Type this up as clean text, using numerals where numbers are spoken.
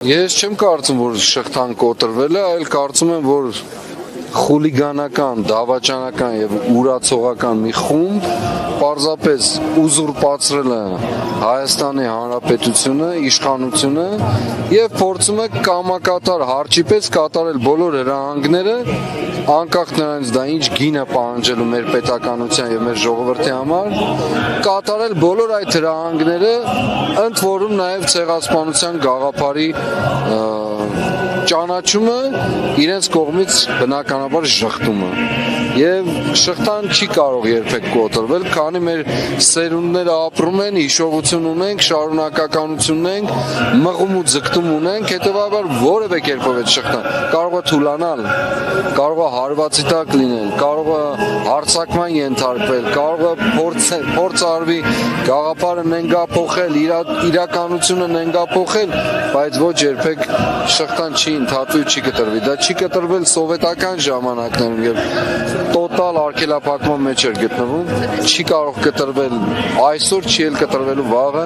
Ես չեմ կարծում, որ շղթան կոտրվել է, այլ կարծում եմ, որ խուլիգանական, դավաճանական եւ ուրացողական մի խումբ պարզապես ուզուրպացրել է Հայաստանի Հանրապետությունը, իշխանությունը եւ փորձում է կամակատար հարճի պես կատարել բոլոր հրահանգները, անկախ նրանից դա ինչ գին է պահանջելու մեր պետականության եւ մեր ժողովրդի համար, կատարել բոլոր այդ հրահանգները, ընդ որում նաեւ ցեղասպանության գաղափարի ճանաչումը իրենց կողմից բնականաբար շղթումը եւ շղթան չի կարող երբեք կոտրվել, քանի մեր սերունդները ապրում են, հիշողություն ունենք, շարունակականություն ունենք, մղում ու ձգտում ունենք, հետեւաբար որևէ կերպով այդ շղթան կարող է թուլանալ, կարող է հարվածի տակ լինել, կարող է հարձակման ենթարկվել, կարող է փորձ արվի գաղափարը նենգափոխել, իրականությունը նենգափոխել, բայց ոչ երբեք շղթան չի ընդհատվի ու չի կտրվի։ Դա չի կտրվել սովետական ժամանակներում եւ տոտալ արգելափակման մեջ էր գտնվում, չի կարող կտրվել այսօր, չի էլ կտրվելու վաղը։